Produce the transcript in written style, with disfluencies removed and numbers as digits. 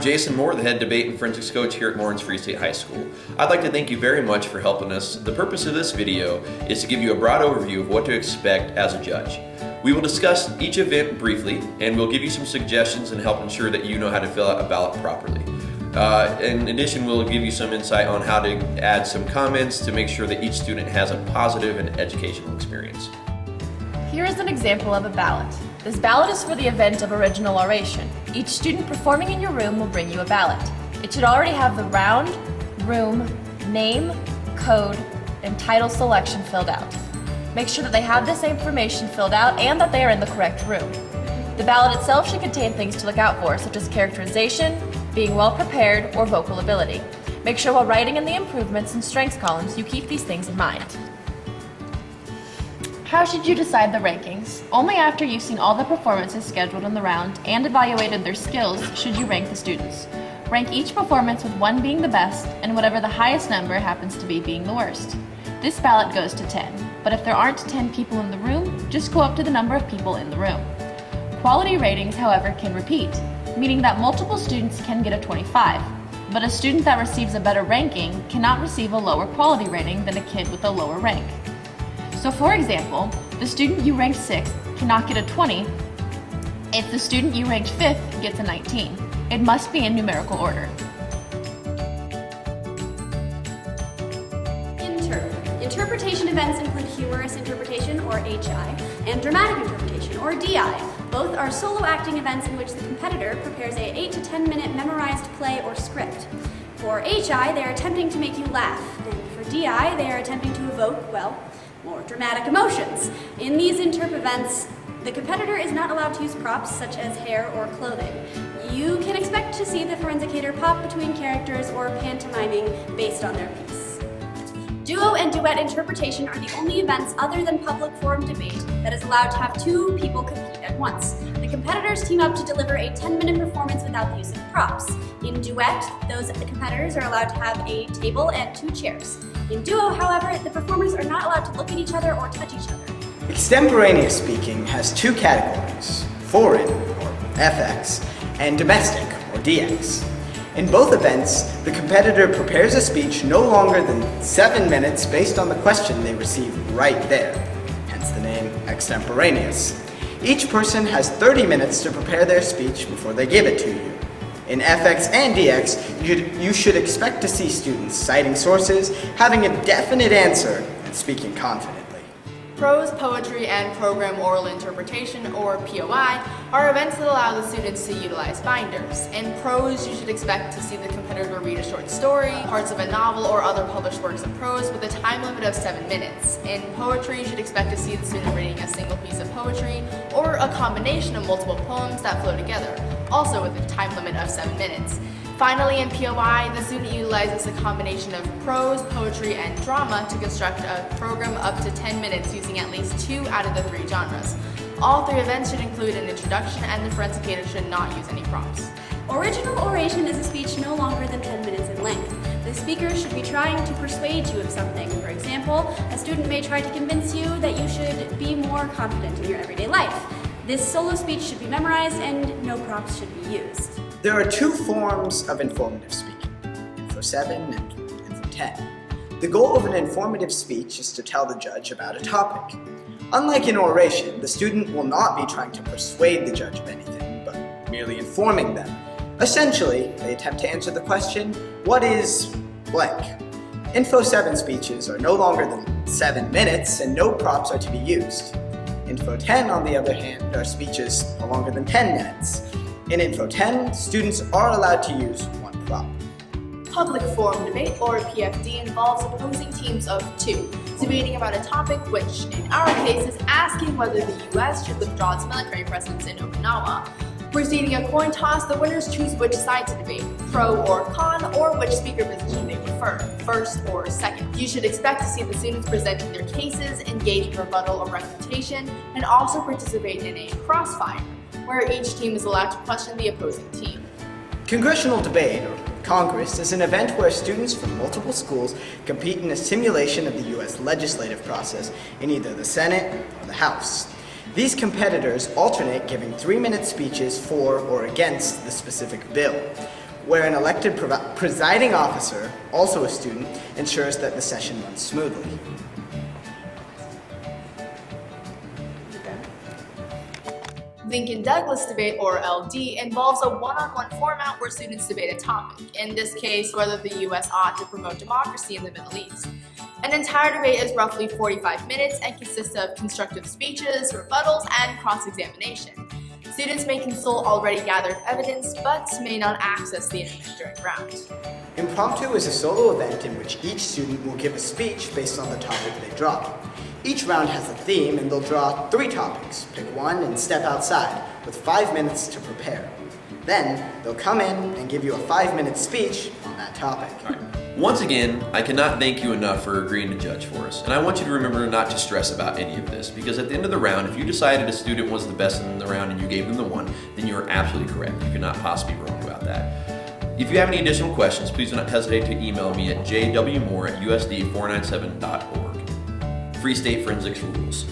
Jason Moore, the head debate and forensics coach here at Lawrence Free State High School. I'd like to thank you very much for helping us. The purpose of this video is to give you a broad overview of what to expect as a judge. We will discuss each event briefly, and we'll give you some suggestions and help ensure that you know how to fill out a ballot properly. In addition, we'll give you some insight on how to add some comments to make sure that each student has a positive and educational experience. Here is an example of a ballot. This ballot is for the event of original oration. Each student performing in your room will bring you a ballot. It should already have the round, room, name, code, and title selection filled out. Make sure that they have this information filled out and that they are in the correct room. The ballot itself should contain things to look out for, such as characterization, being well prepared, or vocal ability. Make sure while writing in the improvements and strengths columns, you keep these things in mind. How should you decide the rankings? Only after you've seen all the performances scheduled in the round and evaluated their skills should you rank the students. Rank each performance with 1 being the best and whatever the highest number happens to be being the worst. This ballot goes to 10, but if there aren't 10 people in the room, just go up to the number of people in the room. Quality ratings, however, can repeat, meaning that multiple students can get a 25, but a student that receives a better ranking cannot receive a lower quality rating than a kid with a lower rank. So for example, the student you ranked 6th cannot get a 20 if the student you ranked 5th gets a 19. It must be in numerical order. Interpretation events include humorous interpretation, or HI, and dramatic interpretation, or DI. Both are solo acting events in which the competitor prepares a 8 to 10 minute memorized play or script. For HI, they are attempting to make you laugh, and for DI, they are attempting to evoke, well, more dramatic emotions. In these interp events, the competitor is not allowed to use props such as hair or clothing. You can expect to see the forensicator pop between characters or pantomiming based on their piece. Duo and duet interpretation are the only events other than public forum debate that is allowed to have 2 people compete at once. The competitors team up to deliver a 10-minute performance without the use of props. In duet, those competitors are allowed to have a table and 2 chairs. In duo, however, the performers are not allowed to look at each other or touch each other. Extemporaneous speaking has 2 categories, foreign, or FX, and domestic, or DX. In both events, the competitor prepares a speech no longer than 7 minutes based on the question they receive right there, hence the name extemporaneous. Each person has 30 minutes to prepare their speech before they give it to you. In FX and DX, you should expect to see students citing sources, having a definite answer, and speaking confidently. Prose, poetry, and program oral interpretation, or POI, are events that allow the students to utilize binders. In prose, you should expect to see the competitor read a short story, parts of a novel, or other published works of prose with a time limit of 7 minutes. In poetry, you should expect to see the student reading a single piece of poetry, or a combination of multiple poems that flow together, also with a time limit of 7 minutes. Finally, in POI, the student utilizes a combination of prose, poetry, and drama to construct a program up to 10 minutes using at least 2 out of the 3 genres. All 3 events should include an introduction, and the forensicator should not use any prompts. Original oration is a speech no longer than 10 minutes in length. The speaker should be trying to persuade you of something. For example, a student may try to convince you that you should be more confident in your everyday life. This solo speech should be memorized and no props should be used. There are 2 forms of informative speaking, Info 7 and Info 10. The goal of an informative speech is to tell the judge about a topic. Unlike in oration, the student will not be trying to persuade the judge of anything, but merely informing them. Essentially, they attempt to answer the question, what is blank? Info 7 speeches are no longer than 7 minutes and no props are to be used. Info 10, on the other hand, are speeches no longer than 10 minutes. In Info 10, students are allowed to use 1 prop. Public forum debate, or PFD, involves opposing teams of 2, debating about a topic which, in our case, is asking whether the U.S. should withdraw its military presence in Okinawa. Preceding a coin toss, the winners choose which side to debate, pro or con, or which speaker position they prefer, first or second. You should expect to see the students presenting their cases, engage in rebuttal or refutation, and also participate in a crossfire, where each team is allowed to question the opposing team. Congressional debate, or Congress, is an event where students from multiple schools compete in a simulation of the U.S. legislative process in either the Senate or the House. These competitors alternate giving 3-minute speeches for or against the specific bill. where an elected presiding officer, also a student, ensures that the session runs smoothly. Lincoln-Douglas debate, or LD, involves a one-on-one format where students debate a topic, in this case, whether the U.S. ought to promote democracy in the Middle East. An entire debate is roughly 45 minutes and consists of constructive speeches, rebuttals, and cross-examination. Students may consult already gathered evidence, but may not access the internet during the round. Impromptu is a solo event in which each student will give a speech based on the topic they draw. Each round has a theme, and they'll draw 3 topics, pick one, and step outside, with 5 minutes to prepare. Then, they'll come in and give you a 5-minute speech on that topic. Once again, I cannot thank you enough for agreeing to judge for us, and I want you to remember not to stress about any of this, because at the end of the round, if you decided a student was the best in the round and you gave them the 1, then you are absolutely correct. You cannot possibly be wrong about that. If you have any additional questions, please do not hesitate to email me at jwmoore@usd497.org. Free State Forensics rules.